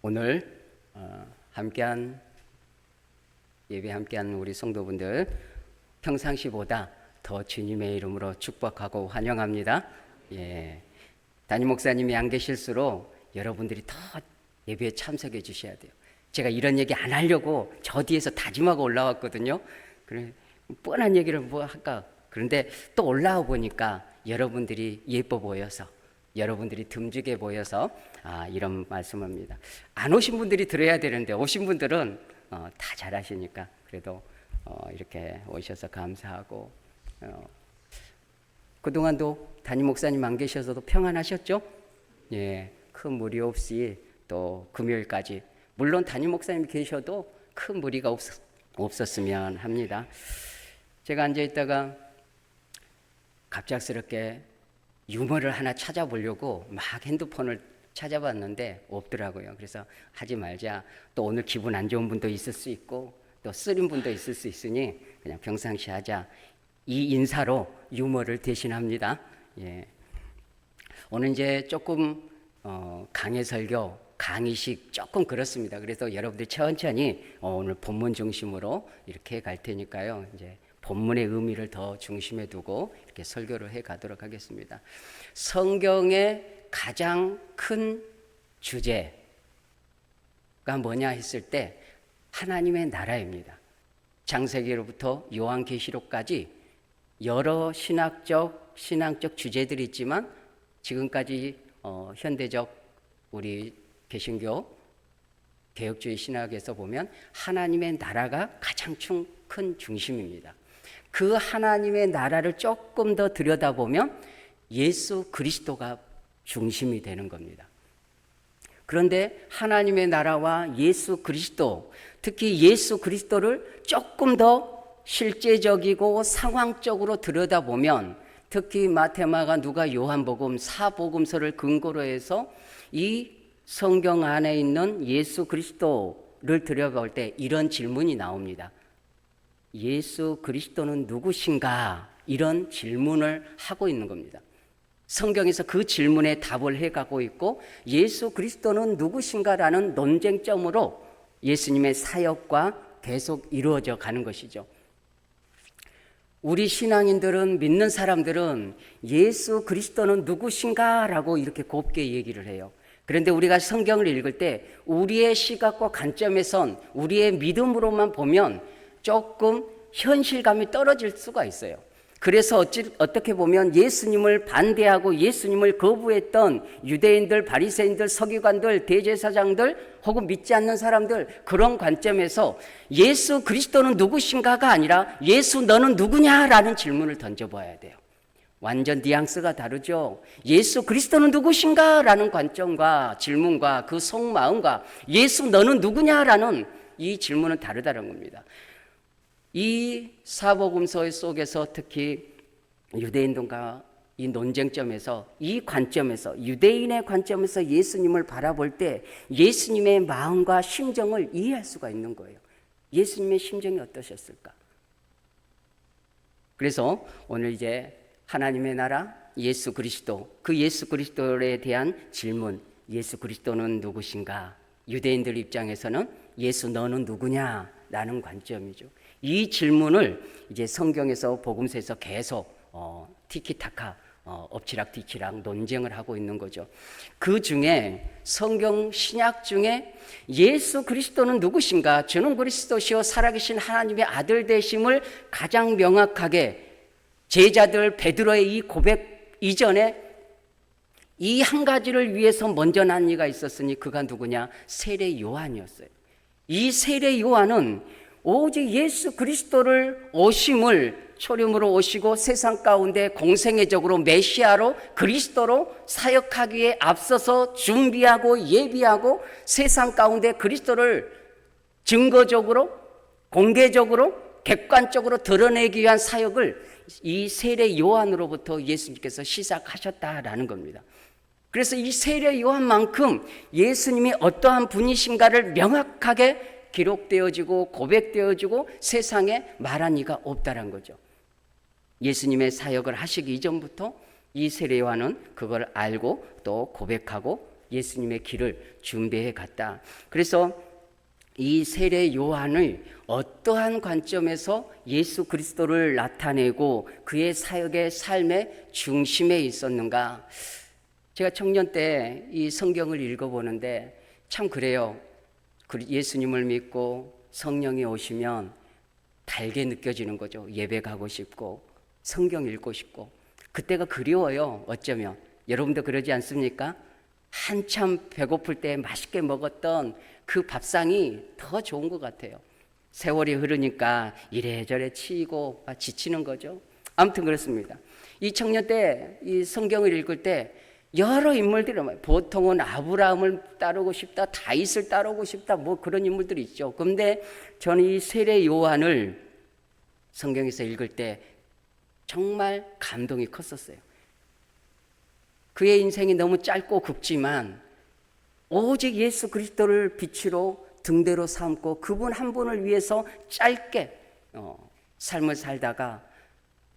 오늘 함께한 예배 함께한 우리 성도분들 평상시보다 더 주님의 이름으로 축복하고 환영합니다. 담임 목사님이 안 계실수록 여러분들이 더 예배에 참석해 주셔야 돼요. 제가 이런 얘기 안 하려고 저 뒤에서 다짐하고 올라왔거든요. 그래 뻔한 얘기를 뭐 할까? 그런데 또 올라와 보니까 여러분들이 예뻐 보여서, 여러분들이 듬직해 보여서 이런 말씀합니다. 안 오신 분들이 들어야 되는데 오신 분들은 다 잘하시니까 그래도 이렇게 오셔서 감사하고, 그동안도 담임 목사님 안 계셔서도 평안하셨죠? 큰 무리 없이 또 금요일까지, 물론 담임 목사님이 계셔도 큰 무리가 없었으면 합니다. 제가 앉아 있다가 갑작스럽게 유머를 하나 찾아보려고 막 핸드폰을 찾아봤는데 없더라고요. 그래서 하지 말자. 또 오늘 기분 안 좋은 분도 있을 수 있고 또 쓰린 분도 있을 수 있으니 그냥 평상시 하자. 이 인사로 유머를 대신합니다. 오늘 이제 조금 강해 설교, 강의식 조금 그렇습니다. 그래서 여러분들 천천히 오늘 본문 중심으로 이렇게 갈 테니까요. 이제 본문의 의미를 더 중심에 두고 이렇게 설교를 해 가도록 하겠습니다. 성경의 가장 큰 주제가 뭐냐 했을 때 하나님의 나라입니다. 창세기로부터 요한계시록까지 여러 신앙적 주제들이 있지만 지금까지 현대적 우리 개신교 개혁주의 신학에서 보면 하나님의 나라가 가장 큰 중심입니다. 그 하나님의 나라를 조금 더 들여다보면 예수 그리스도가 중심이 되는 겁니다. 그런데 하나님의 나라와 예수 그리스도, 특히 예수 그리스도를 조금 더 실제적이고 상황적으로 들여다보면, 특히 마태마가 누가 요한복음 사복음서를 근거로 해서 이 성경 안에 있는 예수 그리스도를 들여다볼 때 이런 질문이 나옵니다. 예수 그리스도는 누구신가? 이런 질문을 하고 있는 겁니다. 성경에서 그 질문에 답을 해가고 있고, 예수 그리스도는 누구신가라는 논쟁점으로 예수님의 사역과 계속 이루어져 가는 것이죠. 우리 신앙인들은, 믿는 사람들은 예수 그리스도는 누구신가라고 이렇게 곱게 얘기를 해요. 그런데 우리가 성경을 읽을 때 우리의 시각과 관점에선, 우리의 믿음으로만 보면 조금 현실감이 떨어질 수가 있어요. 그래서 어떻게 보면 예수님을 반대하고 예수님을 거부했던 유대인들, 바리새인들, 서기관들, 대제사장들 혹은 믿지 않는 사람들, 그런 관점에서 예수 그리스도는 누구신가가 아니라 예수 너는 누구냐라는 질문을 던져봐야 돼요. 완전 뉘앙스가 다르죠. 예수 그리스도는 누구신가라는 관점과 질문과 그 속마음과 예수 너는 누구냐라는 이 질문은 다르다는 겁니다. 이 사복음서 속에서 특히 유대인들과 이 논쟁점에서, 이 관점에서, 유대인의 관점에서 예수님을 바라볼 때 예수님의 마음과 심정을 이해할 수가 있는 거예요. 예수님의 심정이 어떠셨을까? 그래서 오늘 이제 하나님의 나라, 예수 그리스도, 그 예수 그리스도에 대한 질문, 예수 그리스도는 누구신가? 유대인들 입장에서는 예수 너는 누구냐? 라는 관점이죠. 이 질문을 이제 성경에서, 복음서에서 계속 티키타카, 엎치락뒤치락 논쟁을 하고 있는 거죠. 그 중에 성경 신약 중에 예수 그리스도는 누구신가? 주는 그리스도시요 살아계신 하나님의 아들 되심을 가장 명확하게 제자들 베드로의 이 고백 이전에 이 한 가지를 위해서 먼저 난 이가 있었으니 그가 누구냐? 세례 요한이었어요. 이 세례 요한은 오직 예수 그리스도를 오심을, 초림으로 오시고 세상 가운데 공생애적으로 메시아로 그리스도로 사역하기에 앞서서 준비하고 예비하고 세상 가운데 그리스도를 증거적으로, 공개적으로, 객관적으로 드러내기 위한 사역을 이 세례 요한으로부터 예수님께서 시작하셨다라는 겁니다. 그래서 이 세례 요한만큼 예수님이 어떠한 분이신가를 명확하게 기록되어지고 고백되어지고 세상에 말한 이가 없다는 거죠. 예수님의 사역을 하시기 이전부터 이 세례 요한은 그걸 알고 또 고백하고 예수님의 길을 준비해 갔다. 그래서 이 세례 요한을 어떠한 관점에서 예수 그리스도를 나타내고 그의 사역의 삶의 중심에 있었는가? 제가 청년 때 이 성경을 읽어보는데 참 그래요. 예수님을 믿고 성령이 오시면 달게 느껴지는 거죠. 예배 가고 싶고 성경 읽고 싶고 그때가 그리워요. 어쩌면 여러분도 그러지 않습니까? 한참 배고플 때 맛있게 먹었던 그 밥상이 더 좋은 것 같아요. 세월이 흐르니까 이래저래 치이고 지치는 거죠. 아무튼 그렇습니다. 이 청년 때 이 성경을 읽을 때 여러 인물들이 보통은 아브라함을 따르고 싶다, 다윗을 따르고 싶다, 뭐 그런 인물들이 있죠. 그런데 저는 이 세례 요한을 성경에서 읽을 때 정말 감동이 컸었어요. 그의 인생이 너무 짧고 굵지만 오직 예수 그리스도를 빛으로 등대로 삼고 그분 한 분을 위해서 짧게 삶을 살다가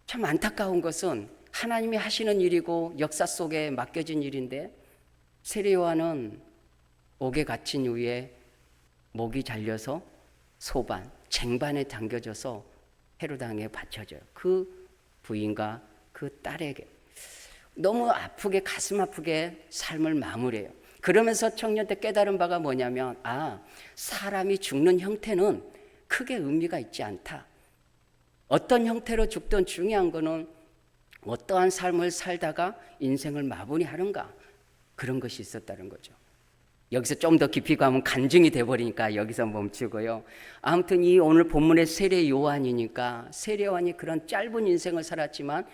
참 안타까운 것은 하나님이 하시는 일이고 역사 속에 맡겨진 일인데 세례 요한은 옥에 갇힌 이후에 목이 잘려서 소반, 쟁반에 당겨져서 헤로당에 바쳐져요. 그 부인과 그 딸에게 너무 아프게 가슴 아프게 삶을 마무리해요. 그러면서 청년 때 깨달은 바가 뭐냐면 사람이 죽는 형태는 크게 의미가 있지 않다. 어떤 형태로 죽든 중요한 거는 어떠한 삶을 살다가 인생을 마무리하는가 그런 것이 있었다는 거죠. 여기서 좀 더 깊이 가면 간증이 돼버리니까 여기서 멈추고요. 아무튼 이 오늘 본문의 세례 요한이니까 세례 요한이 그런 짧은 인생을 살았지만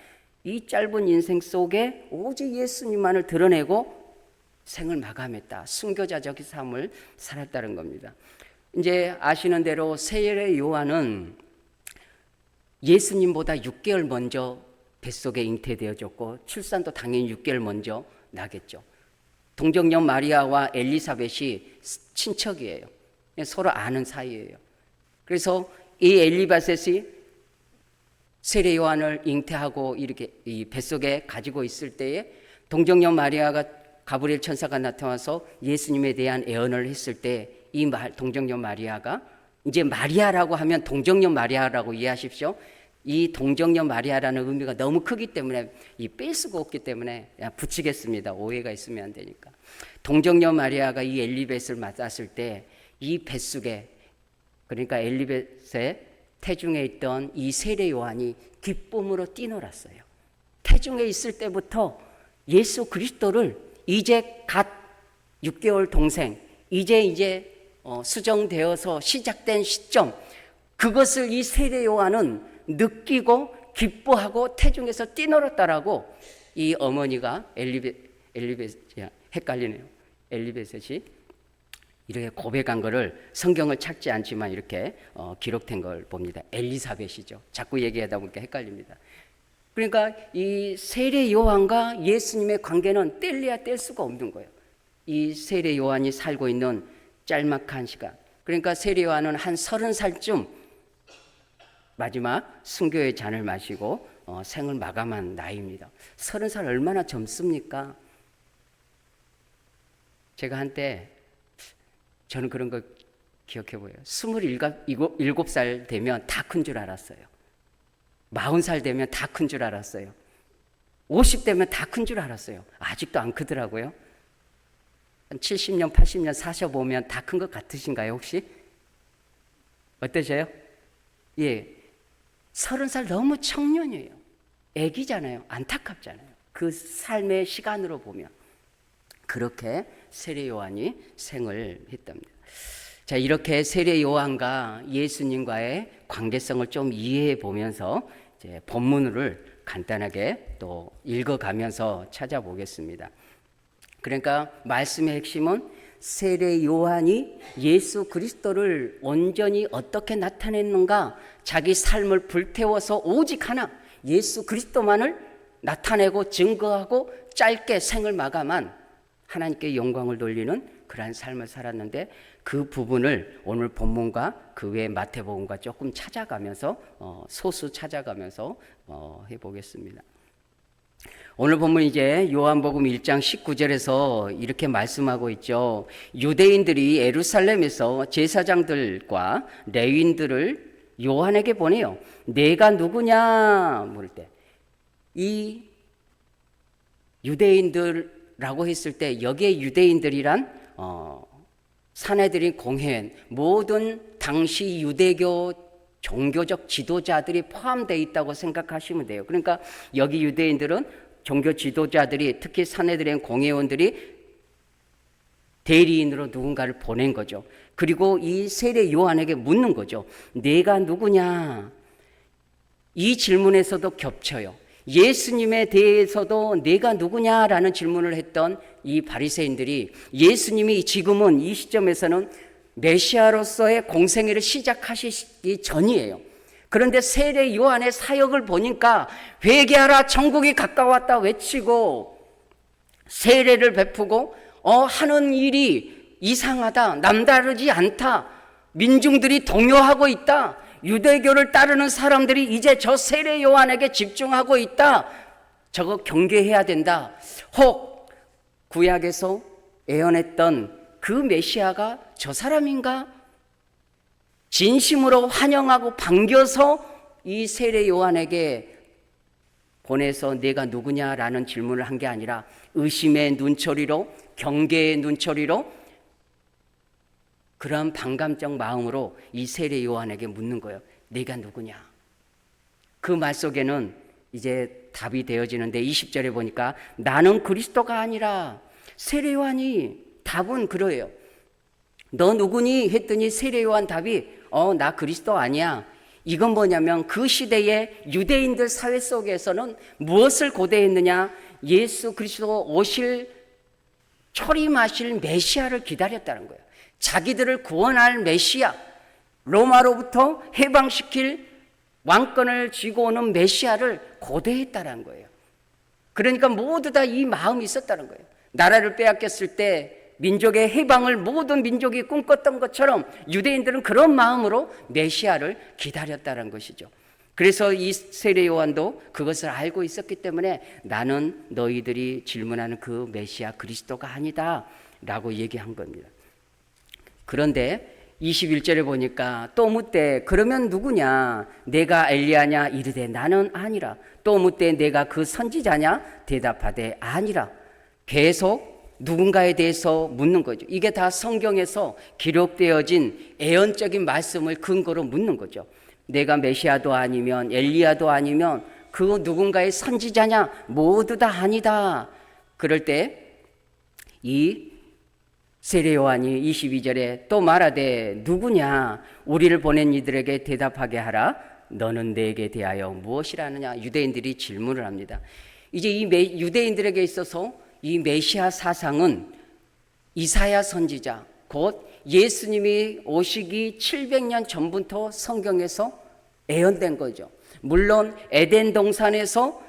이 짧은 인생 속에 오직 예수님만을 드러내고 생을 마감했다. 순교자적인 삶을 살았다는 겁니다. 이제 아시는 대로 세례 요한은 예수님보다 6개월 먼저 뱃속에 잉태되어졌고 출산도 당연히 6개월 먼저 나겠죠. 동정녀 마리아와 엘리사벳이 친척이에요. 서로 아는 사이예요. 그래서 이 엘리사벳이 세례 요한을 잉태하고 이렇게 이 뱃속에 가지고 있을 때에 동정녀 마리아가 가브리엘 천사가 나타나서 예수님에 대한 예언을 했을 때 이 동정녀 마리아가 이제 마리아라고 하면 동정녀 마리아라고 이해하십시오. 이 동정녀 마리아라는 의미가 너무 크기 때문에 뺄 수가 없기 때문에 붙이겠습니다. 오해가 있으면 안 되니까. 동정녀 마리아가 이 엘리벳을 맞았을 때 이 뱃속에 그러니까 엘리벳의 태중에 있던 이 세례 요한이 기쁨으로 뛰놀았어요. 태중에 있을 때부터 예수 그리스도를 이제 갓 6개월 동생 이제 수정되어서 시작된 시점 그것을 이 세례 요한은 느끼고 기뻐하고 태중에서 뛰놀았다라고 이 어머니가 엘리벳이 헷갈리네요. 엘리벳이 이렇게 고백한 거를 성경을 찾지 않지만 이렇게 기록된 걸 봅니다. 엘리사벳이죠. 자꾸 얘기하다 보니까 헷갈립니다. 그러니까 이 세례 요한과 예수님의 관계는 뗄래야 뗄 수가 없는 거예요. 이 세례 요한이 살고 있는 짤막한 시간. 그러니까 세례 요한은 한 30살쯤 마지막 순교의 잔을 마시고 생을 마감한 나이입니다. 30살 얼마나 젊습니까? 제가 한때 저는 그런 거 기억해 보여요. 27살 되면 다 큰 줄 알았어요. 40살 되면 다 큰 줄 알았어요. 50 되면 다 큰 줄 알았어요. 아직도 안 크더라고요. 한 70년, 80년 사셔보면 다 큰 것 같으신가요, 혹시? 어떠세요? 예. 30살 너무 청년이에요. 애기잖아요. 안타깝잖아요. 그 삶의 시간으로 보면. 그렇게 세례 요한이 생을 했답니다. 자, 이렇게 세례 요한과 예수님과의 관계성을 좀 이해해 보면서 이제 본문을 간단하게 또 읽어가면서 찾아보겠습니다. 그러니까 말씀의 핵심은 세례 요한이 예수 그리스도를 온전히 어떻게 나타냈는가, 자기 삶을 불태워서 오직 하나 예수 그리스도만을 나타내고 증거하고 짧게 생을 마감한 하나님께 영광을 돌리는 그러한 삶을 살았는데 그 부분을 오늘 본문과 그 외 마태복음과 조금 찾아가면서 소수 찾아가면서 해보겠습니다. 오늘 본문 이제 요한복음 1장 19절에서 이렇게 말씀하고 있죠. 유대인들이 예루살렘에서 제사장들과 레위인들을 요한에게 보내요. 내가 누구냐 물을 때, 이 유대인들라고 했을 때 여기에 유대인들이란 사내들인 공회원, 모든 당시 유대교 종교적 지도자들이 포함되어 있다고 생각하시면 돼요. 그러니까 여기 유대인들은 종교 지도자들이, 특히 사내들인 공회원들이 대리인으로 누군가를 보낸 거죠. 그리고 이 세례 요한에게 묻는 거죠. 내가 누구냐? 이 질문에서도 겹쳐요. 예수님에 대해서도 내가 누구냐라는 질문을 했던 이 바리새인들이 예수님이 지금은 이 시점에서는 메시아로서의 공생애를 시작하시기 전이에요. 그런데 세례 요한의 사역을 보니까 회개하라 천국이 가까웠다 외치고 세례를 베푸고 하는 일이 이상하다, 남다르지 않다, 민중들이 동요하고 있다, 유대교를 따르는 사람들이 이제 저 세례 요한에게 집중하고 있다, 저거 경계해야 된다. 혹 구약에서 예언했던 그 메시아가 저 사람인가? 진심으로 환영하고 반겨서 이 세례 요한에게 보내서 내가 누구냐라는 질문을 한 게 아니라 의심의 눈초리로, 경계의 눈초리로, 그런 반감적 마음으로 이 세례 요한에게 묻는 거예요. 네가 누구냐? 그 말 속에는 이제 답이 되어지는데 20절에 보니까 나는 그리스도가 아니라, 세례 요한이 답은 그러해요. 너 누구니? 했더니 세례 요한 답이 나 그리스도 아니야. 이건 뭐냐면 그 시대의 유대인들 사회 속에서는 무엇을 고대했느냐? 예수 그리스도 오실 초림하실 메시아를 기다렸다는 거예요. 자기들을 구원할 메시아, 로마로부터 해방시킬 왕권을 쥐고 오는 메시아를 고대했다는 거예요. 그러니까 모두 다 이 마음이 있었다는 거예요. 나라를 빼앗겼을 때 민족의 해방을 모든 민족이 꿈꿨던 것처럼 유대인들은 그런 마음으로 메시아를 기다렸다는 것이죠. 그래서 이 세례 요한도 그것을 알고 있었기 때문에 나는 너희들이 질문하는 그 메시아 그리스도가 아니다 라고 얘기한 겁니다. 그런데 21절에 보니까 또 묻되 그러면 누구냐? 내가 엘리야냐? 이르되 나는 아니라. 또 묻되 내가 그 선지자냐? 대답하되 아니라. 계속 누군가에 대해서 묻는 거죠. 이게 다 성경에서 기록되어진 애언적인 말씀을 근거로 묻는 거죠. 내가 메시아도 아니면 엘리야도 아니면 그 누군가의 선지자냐? 모두 다 아니다. 그럴 때 이 세례 요한이 22절에 또 말하되 누구냐? 우리를 보낸 이들에게 대답하게 하라. 너는 내게 대하여 무엇이라 하느냐? 유대인들이 질문을 합니다. 이제 이 유대인들에게 있어서 이 메시아 사상은 이사야 선지자, 곧 예수님이 오시기 700년 전부터 성경에서 예언된 거죠. 물론 에덴 동산에서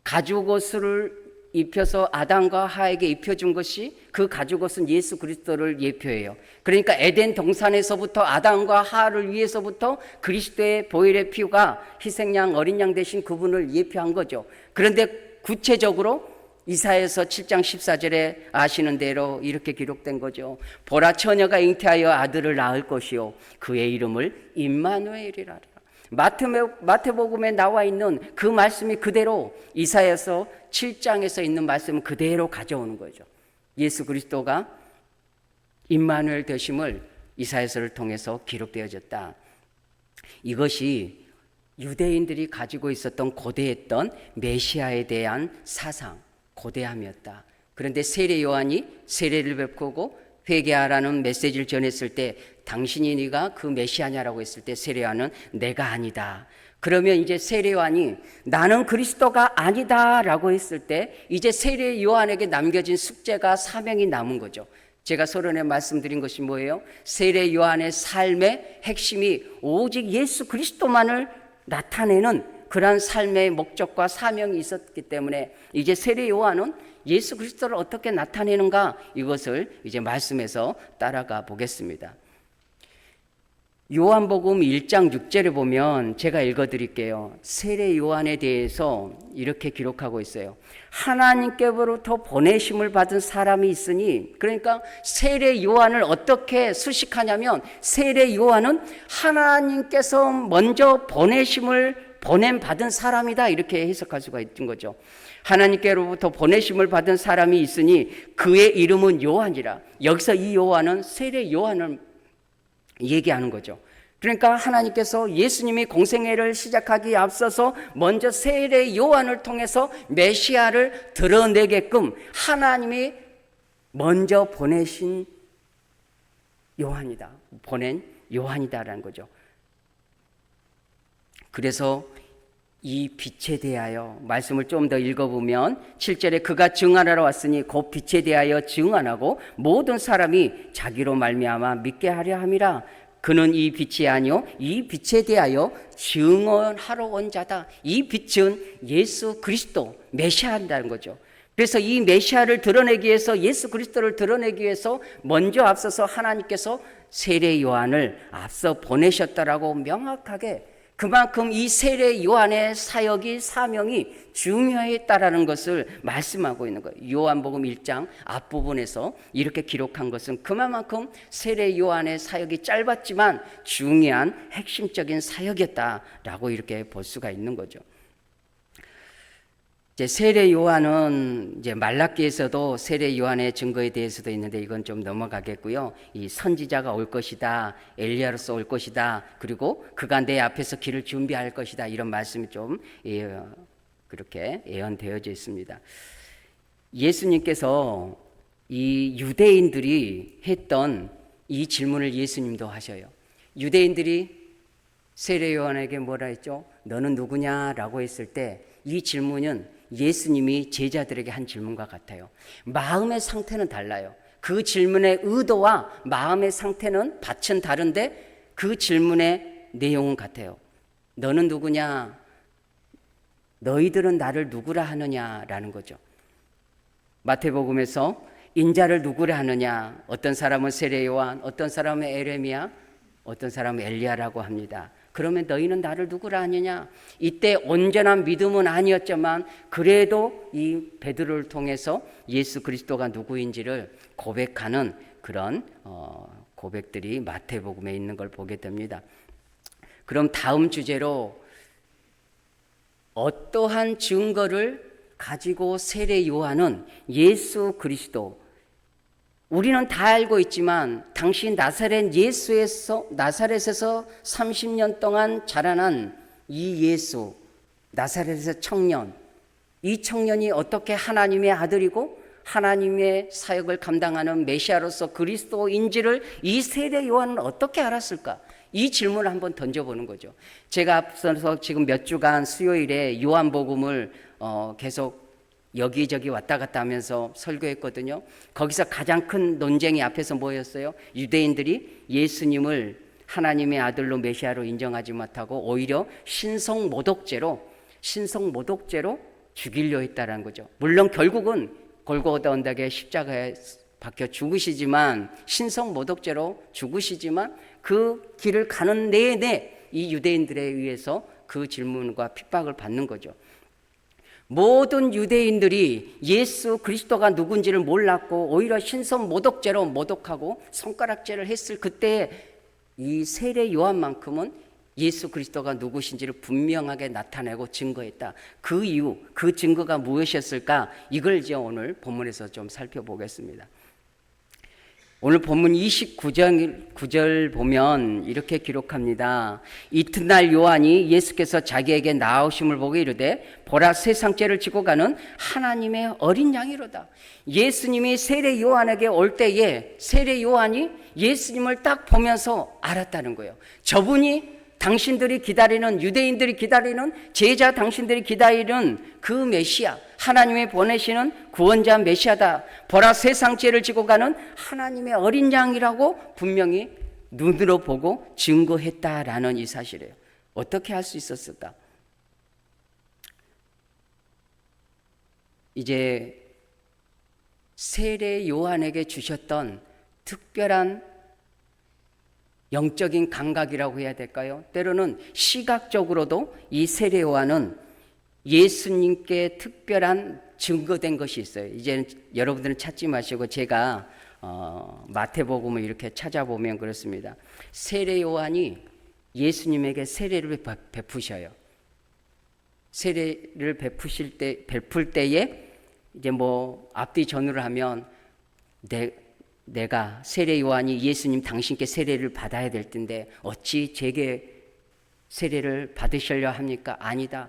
가죽옷을 입혀서 아담과 하에게 입혀준 것이, 그 가죽옷은 예수 그리스도를 예표해요. 그러니까 에덴 동산에서부터 아담과 하를 위해서부터 그리스도의 보혈의 피가 희생양 어린 양 대신 그분을 예표한 거죠. 그런데 구체적으로 이사야서 7장 14절에 아시는 대로 이렇게 기록된 거죠. 보라 처녀가 잉태하여 아들을 낳을 것이요 그의 이름을 임마누엘이라. 마태복음에 나와 있는 그 말씀이 그대로 이사야서 7장에서 있는 말씀을 그대로 가져오는 거죠. 예수 그리스도가 임마누엘 되심을 이사야서를 통해서 기록되어졌다. 이것이 유대인들이 가지고 있었던 고대했던 메시아에 대한 사상, 고대함이었다. 그런데 세례 요한이 세례를 베푸고 회개하라는 메시지를 전했을 때 당신이 네가 그 메시아냐라고 했을 때 세례 요한은 내가 아니다. 그러면 이제 세례 요한이 나는 그리스도가 아니다라고 했을 때 이제 세례 요한에게 남겨진 숙제가, 사명이 남은 거죠. 제가 서론에 말씀드린 것이 뭐예요? 세례 요한의 삶의 핵심이 오직 예수 그리스도만을 나타내는 그러한 삶의 목적과 사명이 있었기 때문에 이제 세례 요한은 예수 그리스도를 어떻게 나타내는가, 이것을 이제 말씀에서 따라가 보겠습니다. 요한복음 1장 6절에 보면 제가 읽어드릴게요. 세례 요한에 대해서 이렇게 기록하고 있어요. 하나님께로부터 보내심을 받은 사람이 있으니, 그러니까 세례 요한을 어떻게 수식하냐면 세례 요한은 하나님께서 먼저 보냄 받은 사람이다, 이렇게 해석할 수가 있는 거죠. 하나님께로부터 보내심을 받은 사람이 있으니 그의 이름은 요한이라. 여기서 이 요한은 세례 요한을 얘기하는 거죠. 그러니까 하나님께서 예수님이 공생애를 시작하기에 앞서서 먼저 세례 요한을 통해서 메시아를 드러내게끔 하나님이 먼저 보내신 요한이다. 보낸 요한이다라는 거죠. 그래서 이 빛에 대하여 말씀을 좀 더 읽어보면 7절에 그가 증언하러 왔으니 곧 빛에 대하여 증언하고 모든 사람이 자기로 말미암아 믿게 하려 함이라. 그는 이 빛이 아니요 이 빛에 대하여 증언하러 온 자다. 이 빛은 예수 그리스도 메시아라는 거죠. 그래서 이 메시아를 드러내기 위해서, 예수 그리스도를 드러내기 위해서 먼저 앞서서 하나님께서 세례 요한을 앞서 보내셨다라고 명확하게, 그만큼 이 세례 요한의 사역이, 사명이 중요했다라는 것을 말씀하고 있는 거예요. 요한복음 1장 앞부분에서 이렇게 기록한 것은 그만큼 세례 요한의 사역이 짧았지만 중요한 핵심적인 사역이었다라고 이렇게 볼 수가 있는 거죠. 이제 세례 요한은 이제 말라기에서도 세례 요한의 증거에 대해서도 있는데 이건 좀 넘어가겠고요. 이 선지자가 올 것이다, 엘리야로서 올 것이다, 그리고 그가 내 앞에서 길을 준비할 것이다, 이런 말씀이 좀 그렇게 예언되어져 있습니다. 예수님께서 이 유대인들이 했던 이 질문을 예수님도 하셔요. 유대인들이 세례 요한에게 뭐라 했죠? 너는 누구냐라고 했을 때 이 질문은 예수님이 제자들에게 한 질문과 같아요. 마음의 상태는 달라요. 그 질문의 의도와 마음의 상태는 밭은 다른데 그 질문의 내용은 같아요. 너는 누구냐? 너희들은 나를 누구라 하느냐라는 거죠. 마태복음에서 인자를 누구라 하느냐? 어떤 사람은 세례 요한, 어떤 사람은 에레미야, 어떤 사람은 엘리야라고 합니다. 그러면 너희는 나를 누구라 하느냐? 이때 온전한 믿음은 아니었지만 그래도 이 베드로를 통해서 예수 그리스도가 누구인지를 고백하는 그런 고백들이 마태복음에 있는 걸 보게 됩니다. 그럼 다음 주제로 어떠한 증거를 가지고 세례 요한은 예수 그리스도, 우리는 다 알고 있지만 당시 나사렛에서 30년 동안 자라난 이 예수, 나사렛의 청년, 이 청년이 어떻게 하나님의 아들이고 하나님의 사역을 감당하는 메시아로서 그리스도인지를 이 세례 요한은 어떻게 알았을까? 이 질문을 한번 던져보는 거죠. 제가 앞서서 지금 몇 주간 수요일에 요한복음을 계속 여기저기 왔다 갔다 하면서 설교했거든요. 거기서 가장 큰 논쟁이 앞에서 뭐였어요? 유대인들이 예수님을 하나님의 아들로 메시아로 인정하지 못하고 오히려 신성모독죄로 죽이려 했다는 거죠. 물론 결국은 골고다 언덕에 십자가에 박혀 죽으시지만, 신성모독죄로 죽으시지만 그 길을 가는 내내 이 유대인들에 의해서 그 질문과 핍박을 받는 거죠. 모든 유대인들이 예수 그리스도가 누군지를 몰랐고 오히려 신성모독죄로 모독하고 손가락질을 했을 그때 이 세례 요한만큼은 예수 그리스도가 누구신지를 분명하게 나타내고 증거했다. 그 이유, 그 증거가 무엇이었을까? 이걸 이제 오늘 본문에서 좀 살펴보겠습니다. 오늘 본문 29절 보면 이렇게 기록합니다. 이튿날 요한이 예수께서 자기에게 나오심을 보고 이르되 보라, 세상 죄를 지고 가는 하나님의 어린 양이로다. 예수님이 세례 요한에게 올 때에 세례 요한이 예수님을 딱 보면서 알았다는 거예요. 저분이 당신들이 기다리는, 유대인들이 기다리는, 제자 당신들이 기다리는 그 메시아, 하나님이 보내시는 구원자 메시아다. 보라, 세상 죄를 지고 가는 하나님의 어린 양이라고 분명히 눈으로 보고 증거했다라는 이 사실이에요. 어떻게 할 수 있었을까? 이제 세례 요한에게 주셨던 특별한 영적인 감각이라고 해야 될까요? 때로는 시각적으로도 이 세례 요한은 예수님께 특별한 증거된 것이 있어요. 이제는 여러분들은 찾지 마시고 제가 마태복음을 이렇게 찾아보면 그렇습니다. 세례 요한이 예수님에게 세례를 베푸셔요. 세례를 베풀 때에 이제 뭐 앞뒤 전후를 하면 내가 세례 요한이 예수님 당신께 세례를 받아야 될 텐데 어찌 제게 세례를 받으시려 합니까? 아니다.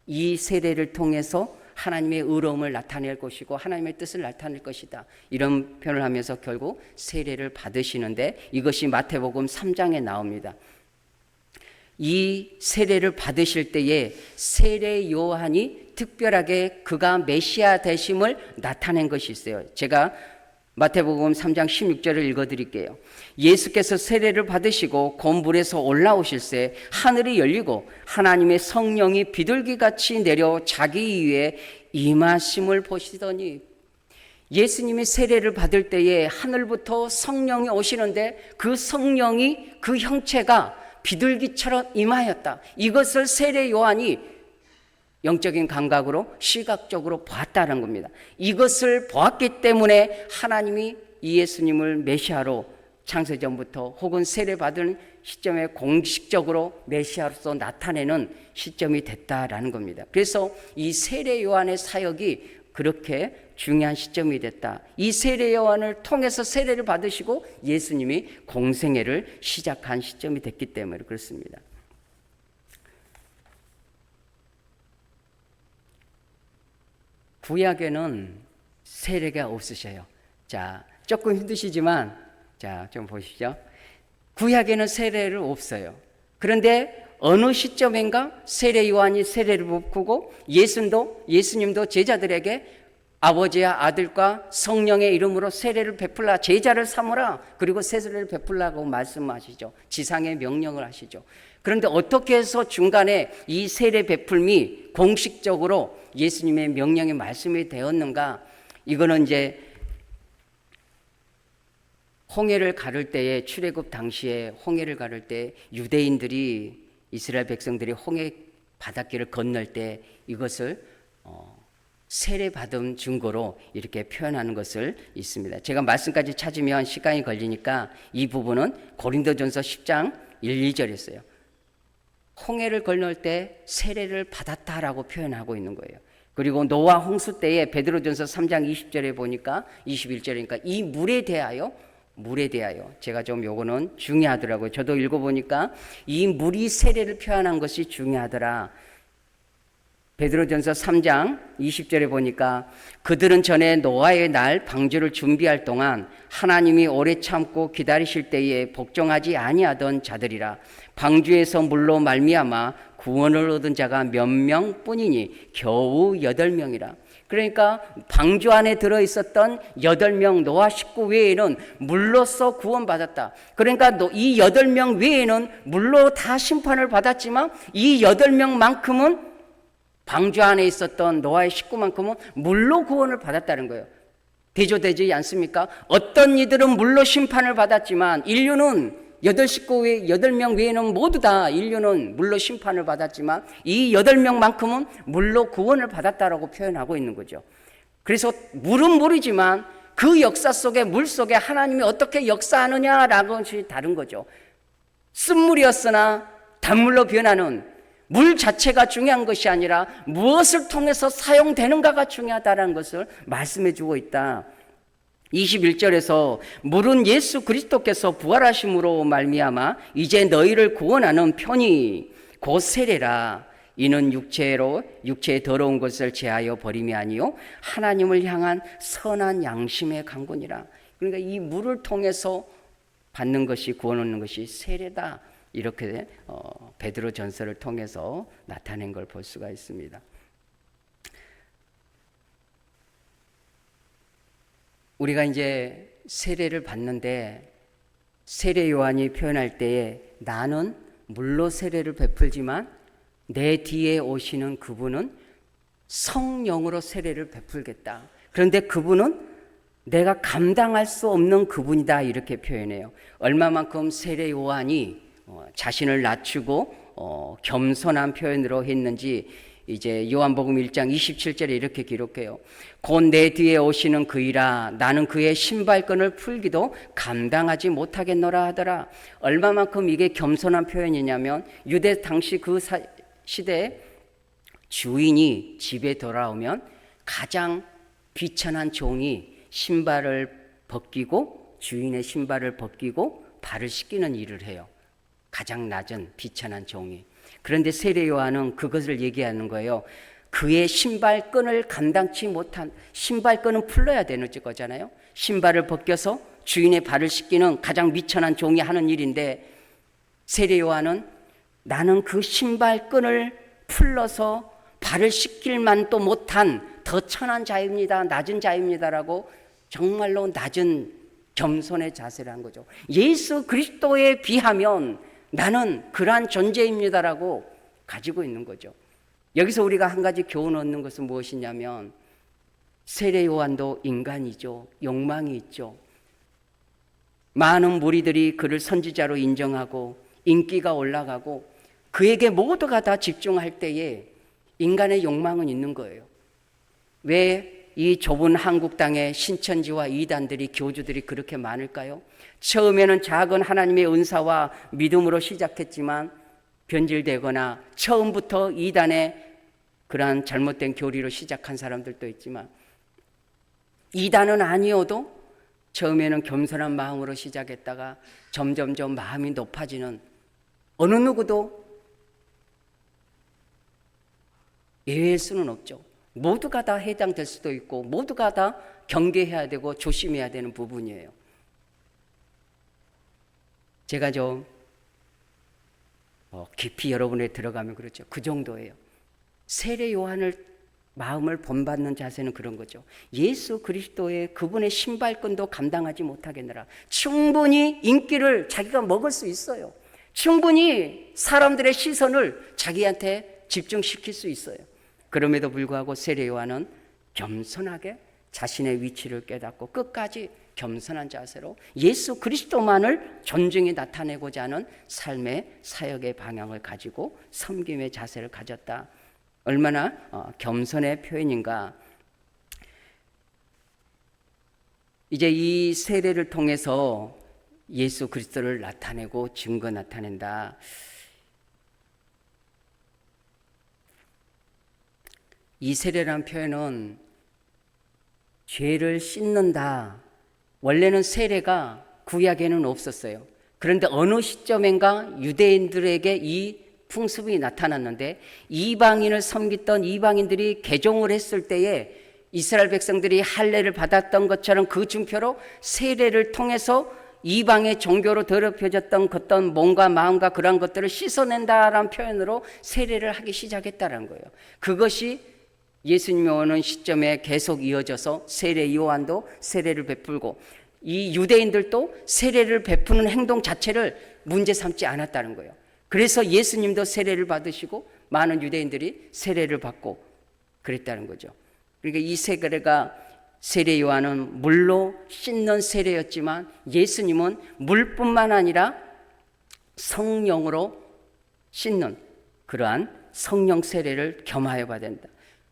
이 세례를 통해서 하나님의 의로움을 나타낼 것이고 하나님의 뜻을 나타낼 것이다. 이런 표현을 하면서 결국 세례를 받으시는데 이것이 마태복음 3장에 나옵니다. 이 세례를 받으실 때에 세례 요한이 특별하게 그가 메시아 되심을 나타낸 것이 있어요. 제가 마태복음 3장 16절을 읽어드릴게요. 예수께서 세례를 받으시고 곤불에서 올라오실새 하늘이 열리고 하나님의 성령이 비둘기같이 내려 자기 위에 임하심을 보시더니, 예수님이 세례를 받을 때에 하늘부터 성령이 오시는데 그 성령이 그 형체가 비둘기처럼 임하였다. 이것을 세례 요한이 영적인 감각으로 시각적으로 봤다는 겁니다. 이것을 보았기 때문에 하나님이 이 예수님을 메시아로 창세전부터 혹은 세례받은 시점에 공식적으로 메시아로서 나타내는 시점이 됐다라는 겁니다. 그래서 이 세례 요한의 사역이 그렇게 중요한 시점이 됐다. 이 세례 요한을 통해서 세례를 받으시고 예수님이 공생애를 시작한 시점이 됐기 때문에 그렇습니다. 구약에는 세례가 없으셔요. 자, 조금 힘드시지만 자, 좀 보십시오. 구약에는 세례를 없어요. 그런데 어느 시점인가 세례 요한이 세례를 베푸고 예수님도 제자들에게 아버지와 아들과 성령의 이름으로 세례를 베풀라, 제자를 삼으라, 그리고 세례를 베풀라고 말씀하시죠. 지상의 명령을 하시죠. 그런데 어떻게 해서 중간에 이 세례 베풀미 공식적으로 예수님의 명령의 말씀이 되었는가? 이거는 이제 홍해를 가를 때에, 출애굽 당시에 홍해를 가를 때 유대인들이, 이스라엘 백성들이 홍해 바닷길을 건널 때 이것을 세례받은 증거로 이렇게 표현하는 것을 있습니다. 제가 말씀까지 찾으면 시간이 걸리니까 이 부분은 고린도전서 10장 1, 2절에 있어요. 홍해를 건널 때 세례를 받았다라고 표현하고 있는 거예요. 그리고 노아 홍수 때에 베드로전서 3장 20절에 보니까 21절이니까 이 물에 대하여 제가 좀 요거는 중요하더라고요. 저도 읽어보니까 이 물이 세례를 표현한 것이 중요하더라. 베드로전서 3장 20절에 보니까 그들은 전에 노아의 날 방주를 준비할 동안 하나님이 오래 참고 기다리실 때에 복종하지 아니하던 자들이라. 방주에서 물로 말미암아 구원을 얻은 자가 몇 명뿐이니 겨우 8명이라. 그러니까 방주 안에 들어있었던 8명 노아 식구 외에는 물로서 구원받았다. 그러니까 이 8명 외에는 물로 다 심판을 받았지만 이 8명만큼은 방주 안에 있었던 노아의 식구만큼은 물로 구원을 받았다는 거예요. 대조되지 않습니까? 어떤 이들은 물로 심판을 받았지만 인류는 8명 외에는 모두 다 인류는 물로 심판을 받았지만 이 8명만큼은 물로 구원을 받았다라고 표현하고 있는 거죠. 그래서 물은 물이지만 그 역사 속에, 물 속에 하나님이 어떻게 역사하느냐라는 것이 다른 거죠. 쓴물이었으나 단물로 변하는 물 자체가 중요한 것이 아니라 무엇을 통해서 사용되는가가 중요하다는 것을 말씀해 주고 있다. 21절에서 물은 예수 그리스도께서 부활하심으로 말미암아 이제 너희를 구원하는 편이 곧 세례라. 이는 육체의 더러운 것을 제하여 버림이 아니요 하나님을 향한 선한 양심의 강군이라. 그러니까 이 물을 통해서 받는 것이, 구원 얻는 것이 세례다. 이렇게 베드로 전서를 통해서 나타낸 걸 볼 수가 있습니다. 우리가 이제 세례를 받는데 세례 요한이 표현할 때에 나는 물로 세례를 베풀지만 내 뒤에 오시는 그분은 성령으로 세례를 베풀겠다. 그런데 그분은 내가 감당할 수 없는 그분이다 이렇게 표현해요. 얼마만큼 세례 요한이 자신을 낮추고 겸손한 표현으로 했는지 이제 요한복음 1장 27절에 이렇게 기록해요. 곧 내 뒤에 오시는 그이라 나는 그의 신발끈을 풀기도 감당하지 못하겠노라 하더라. 얼마만큼 이게 겸손한 표현이냐면 유대 당시 그 시대에 주인이 집에 돌아오면 가장 비천한 종이 신발을 벗기고 주인의 신발을 벗기고 발을 씻기는 일을 해요. 가장 낮은 비천한 종이. 그런데 세례 요한은 그것을 얘기하는 거예요. 그의 신발끈을 감당치 못한, 신발끈은 풀러야 되는 거잖아요. 신발을 벗겨서 주인의 발을 씻기는 가장 미천한 종이 하는 일인데 세례 요한은 나는 그 신발끈을 풀러서 발을 씻길 만도 못한 더 천한 자입니다. 낮은 자입니다라고 정말로 낮은 겸손의 자세를 한 거죠. 예수 그리스도에 비하면 나는 그러한 존재입니다라고 가지고 있는 거죠. 여기서 우리가 한 가지 교훈 얻는 것은 무엇이냐면 세례 요한도 인간이죠. 욕망이 있죠. 많은 무리들이 그를 선지자로 인정하고 인기가 올라가고 그에게 모두가 다 집중할 때에 인간의 욕망은 있는 거예요. 왜 이 좁은 한국 땅에 신천지와 이단들이 교주들이 그렇게 많을까요? 처음에는 작은 하나님의 은사와 믿음으로 시작했지만 변질되거나 처음부터 이단의 그러한 잘못된 교리로 시작한 사람들도 있지만 이단은 아니어도 처음에는 겸손한 마음으로 시작했다가 점점점 마음이 높아지는 어느 누구도 예외일 수는 없죠. 모두가 다 해당될 수도 있고 모두가 다 경계해야 되고 조심해야 되는 부분이에요. 제가 좀 깊이 여러분에 들어가면 그렇죠. 그 정도예요. 세례 요한을 마음을 본받는 자세는 그런 거죠. 예수 그리스도의 그분의 신발끈도 감당하지 못하겠느라 충분히 인기를 자기가 먹을 수 있어요. 충분히 사람들의 시선을 자기한테 집중시킬 수 있어요. 그럼에도 불구하고 세례 요한은 겸손하게 자신의 위치를 깨닫고 끝까지 겸손한 자세로 예수 그리스도만을 존중히 나타내고자 하는 삶의 사역의 방향을 가지고 섬김의 자세를 가졌다. 얼마나 겸손의 표현인가. 이제 이 세례를 통해서 예수 그리스도를 나타내고 증거 나타낸다. 이 세례라는 표현은 죄를 씻는다. 원래는 세례가 구약에는 없었어요. 그런데 어느 시점인가 유대인들에게 이 풍습이 나타났는데 이방인을 섬겼던 이방인들이 개종을 했을 때에 이스라엘 백성들이 할례를 받았던 것처럼 그 증표로 세례를 통해서 이방의 종교로 더럽혀졌던 어떤 몸과 마음과 그런 것들을 씻어낸다라는 표현으로 세례를 하기 시작했다는 거예요. 그것이 예수님이 오는 시점에 계속 이어져서 세례 요한도 세례를 베풀고 이 유대인들도 세례를 베푸는 행동 자체를 문제 삼지 않았다는 거예요. 그래서 예수님도 세례를 받으시고 많은 유대인들이 세례를 받고 그랬다는 거죠. 그러니까 이 세례가 세례 요한은 물로 씻는 세례였지만 예수님은 물뿐만 아니라 성령으로 씻는 그러한 성령 세례를 겸하여 봐야 된다.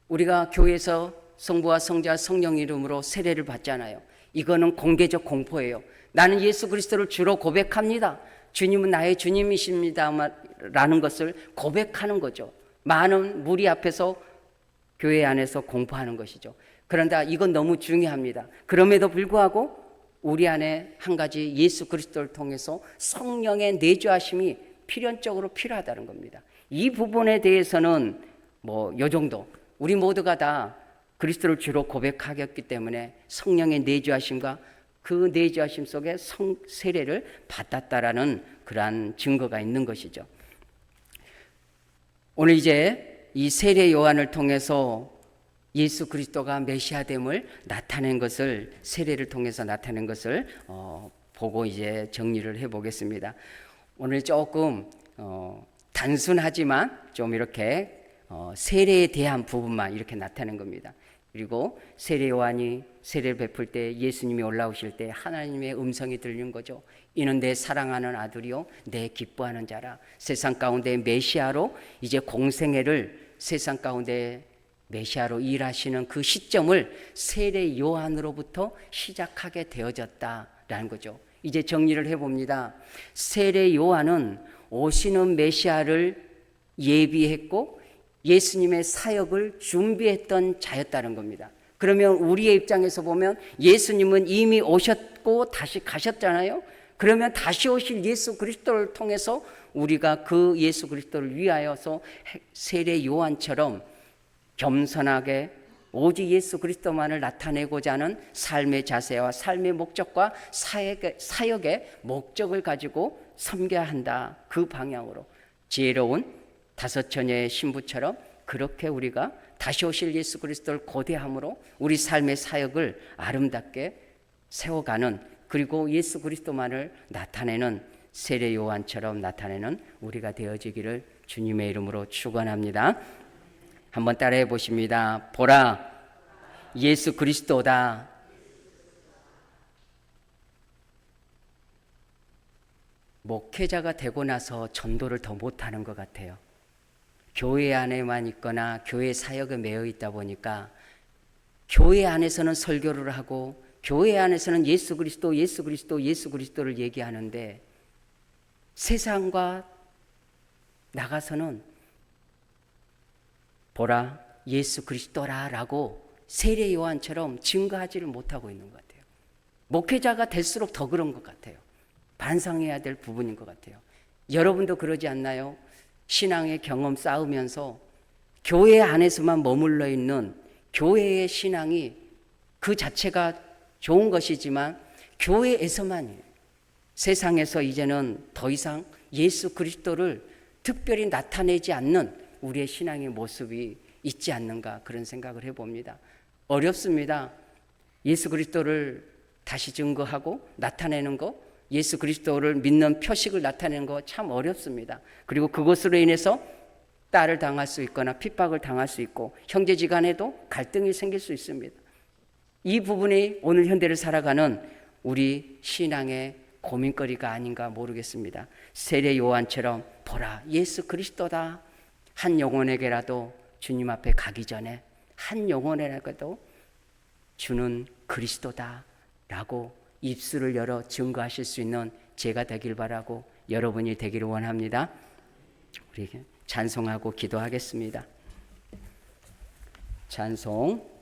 우리가 교회에서 성부와 성자 성령 이름으로 세례를 받잖아요. 이거는 공개적 공포예요. 나는 예수 그리스도를 주로 고백합니다. 주님은 나의 주님이십니다 라는 것을 고백하는 거죠. 많은 무리 앞에서 교회 안에서 공포하는 것이죠. 그런데 이건 너무 중요합니다. 그럼에도 불구하고 우리 안에 한 가지 예수 그리스도를 통해서 성령의 내주하심이 필연적으로 필요하다는 겁니다. 이 부분에 대해서는 요 정도 우리 모두가 다 그리스도를 주로 고백하였기 때문에 성령의 내주하심과 그 내주하심 속에 세례를 받았다라는 그러한 증거가 있는 것이죠. 오늘 이제 이 세례 요한을 통해서 예수 그리스도가 메시아됨을 나타낸 것을 세례를 통해서 나타낸 것을 보고 이제 정리를 해보겠습니다. 오늘 조금 단순하지만 좀 이렇게 세례에 대한 부분만 이렇게 나타낸 겁니다. 그리고 세례 요한이 세례를 베풀 때 예수님이 올라오실 때 하나님의 음성이 들린 거죠. 이는 내 사랑하는 아들이요 내 기뻐하는 자라. 세상 가운데 메시아로 이제 공생애를 세상 가운데 메시아로 일하시는 그 시점을 세례 요한으로부터 시작하게 되어졌다라는 거죠. 이제 정리를 해봅니다. 세례 요한은 오시는 메시아를 예비했고 예수님의 사역을 준비했던 자였다는 겁니다. 그러면 우리의 입장에서 보면 예수님은 이미 오셨고 다시 가셨잖아요. 그러면 다시 오실 예수 그리스도를 통해서 우리가 그 예수 그리스도를 위하여서 세례 요한처럼 겸손하게 오직 예수 그리스도만을 나타내고자 하는 삶의 자세와 삶의 목적과 사역의 목적을 가지고 섬겨야 한다. 그 방향으로 지혜로운 다섯 처녀의 신부처럼 그렇게 우리가 다시 오실 예수 그리스도를 고대함으로 우리 삶의 사역을 아름답게 세워가는, 그리고 예수 그리스도만을 나타내는 세례 요한처럼 나타내는 우리가 되어지기를 주님의 이름으로 축원합니다. 한번 따라해 보십니다. 보라, 예수 그리스도다. 목회자가 되고 나서 전도를 더 못하는 것 같아요. 교회 안에만 있거나 교회 사역에 매여 있다 보니까 교회 안에서는 설교를 하고 교회 안에서는 예수 그리스도, 예수 그리스도, 예수 그리스도를 얘기하는데 세상과 나가서는 보라, 예수 그리스도라 라고 세례 요한처럼 증거하지를 못하고 있는 것 같아요. 목회자가 될수록 더 그런 것 같아요. 반성해야 될 부분인 것 같아요. 여러분도 그러지 않나요? 신앙의 경험 쌓으면서 교회 안에서만 머물러 있는 교회의 신앙이 그 자체가 좋은 것이지만 교회에서만, 세상에서 이제는 더 이상 예수 그리스도를 특별히 나타내지 않는 우리의 신앙의 모습이 있지 않는가, 그런 생각을 해봅니다. 어렵습니다. 예수 그리스도를 다시 증거하고 나타내는 거, 예수 그리스도를 믿는 표식을 나타내는 거 참 어렵습니다. 그리고 그것으로 인해서 딸을 당할 수 있거나 핍박을 당할 수 있고 형제지간에도 갈등이 생길 수 있습니다. 이 부분이 오늘 현대를 살아가는 우리 신앙의 고민거리가 아닌가 모르겠습니다. 세례 요한처럼 보라, 예수 그리스도다. 한 영혼에게라도 주님 앞에 가기 전에 한 영혼에게라도 주는 그리스도다 라고 입술을 열어 증거하실 수 있는 제가 되길 바라고 여러분이 되기를 원합니다. 우리 찬송하고 기도하겠습니다. 찬송